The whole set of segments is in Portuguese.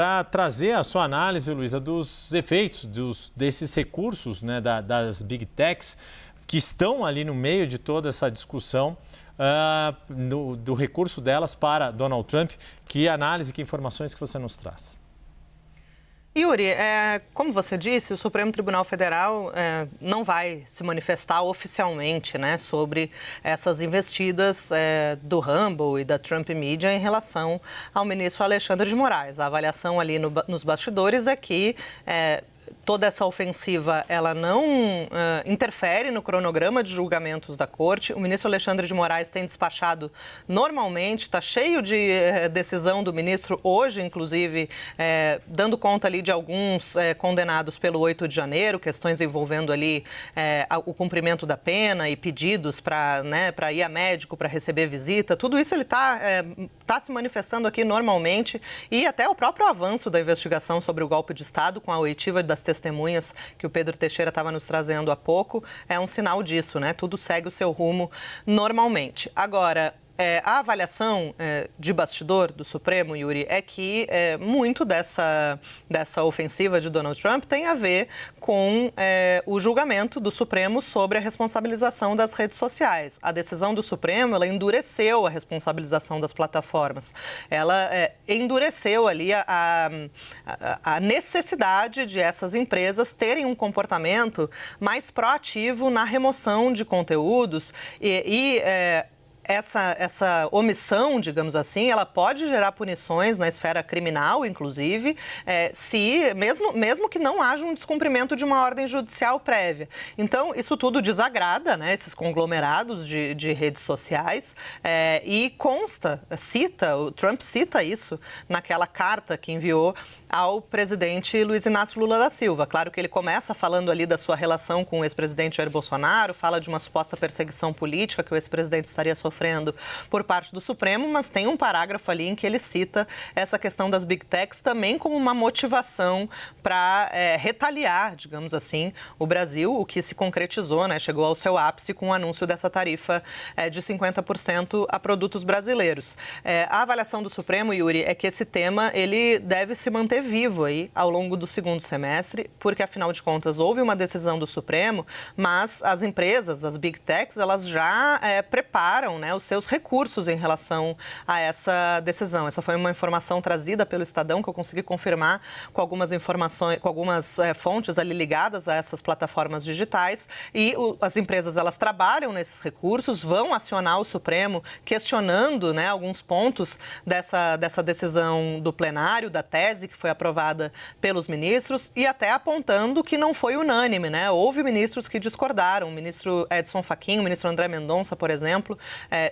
Para trazer a sua análise, Luísa, dos efeitos desses recursos, né, das Big Techs, que estão ali no meio de toda essa discussão, do recurso delas para Donald Trump. Que análise, que informações que você nos traz? Yuri, como você disse, o Supremo Tribunal Federal não vai se manifestar oficialmente, né, sobre essas investidas do Rumble e da Trump Media em relação ao ministro Alexandre de Moraes. A avaliação ali nos bastidores é que toda essa ofensiva, ela não interfere no cronograma de julgamentos da Corte. O ministro Alexandre de Moraes tem despachado normalmente, está cheio de decisão do ministro hoje, inclusive, dando conta ali de alguns condenados pelo 8 de janeiro, questões envolvendo ali o cumprimento da pena e pedidos para ir a médico, para receber visita. Tudo isso ele está se manifestando aqui normalmente, e até o próprio avanço da investigação sobre o golpe de Estado com a oitiva das testemunhas que o Pedro Teixeira estava nos trazendo há pouco, é um sinal disso, né? Tudo segue o seu rumo normalmente. Agora, a avaliação de bastidor do Supremo, Yuri, é que muito dessa ofensiva de Donald Trump tem a ver com o julgamento do Supremo sobre a responsabilização das redes sociais. A decisão do Supremo, ela endureceu a responsabilização das plataformas. Ela endureceu ali a necessidade de essas empresas terem um comportamento mais proativo na remoção de conteúdos essa omissão, digamos assim, ela pode gerar punições na esfera criminal, inclusive, mesmo que não haja um descumprimento de uma ordem judicial prévia. Então, isso tudo desagrada, né, esses conglomerados de redes sociais e o Trump cita isso naquela carta que enviou ao presidente Luiz Inácio Lula da Silva. Claro que ele começa falando ali da sua relação com o ex-presidente Jair Bolsonaro, fala de uma suposta perseguição política que o ex-presidente estaria sofrendo por parte do Supremo, mas tem um parágrafo ali em que ele cita essa questão das Big Techs também como uma motivação para retaliar, digamos assim, o Brasil, o que se concretizou, né, chegou ao seu ápice com o anúncio dessa tarifa de 50% a produtos brasileiros. A avaliação do Supremo, Yuri, é que esse tema ele deve se manter vivo aí ao longo do segundo semestre, porque afinal de contas houve uma decisão do Supremo, mas as empresas, as Big Techs, elas já preparam, né, os seus recursos em relação a essa decisão. Essa foi uma informação trazida pelo Estadão que eu consegui confirmar com algumas informações, com algumas fontes ali ligadas a essas plataformas digitais, e as empresas elas trabalham nesses recursos, vão acionar o Supremo questionando, né, alguns pontos dessa decisão do plenário, da tese que foi aprovada pelos ministros, e até apontando que não foi unânime, né? Houve ministros que discordaram. O ministro Edson Fachin, o ministro André Mendonça, por exemplo,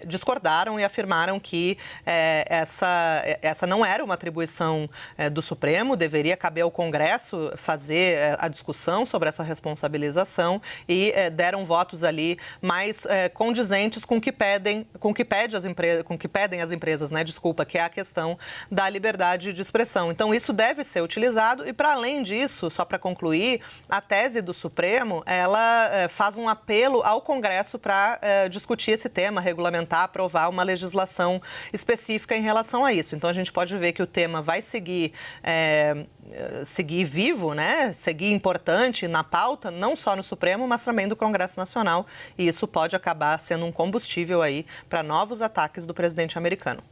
discordaram e afirmaram que essa não era uma atribuição do Supremo, deveria caber ao Congresso fazer a discussão sobre essa responsabilização, e deram votos ali mais condizentes com o que pedem as empresas, né? Desculpa, que é a questão da liberdade de expressão. Então, isso deve ser utilizado e, para além disso, só para concluir, a tese do Supremo, ela faz um apelo ao Congresso para discutir esse tema, regulamentar, aprovar uma legislação específica em relação a isso. Então, a gente pode ver que o tema vai seguir vivo, né? Seguir importante na pauta, não só no Supremo, mas também do Congresso Nacional. E isso pode acabar sendo um combustível aí para novos ataques do presidente americano.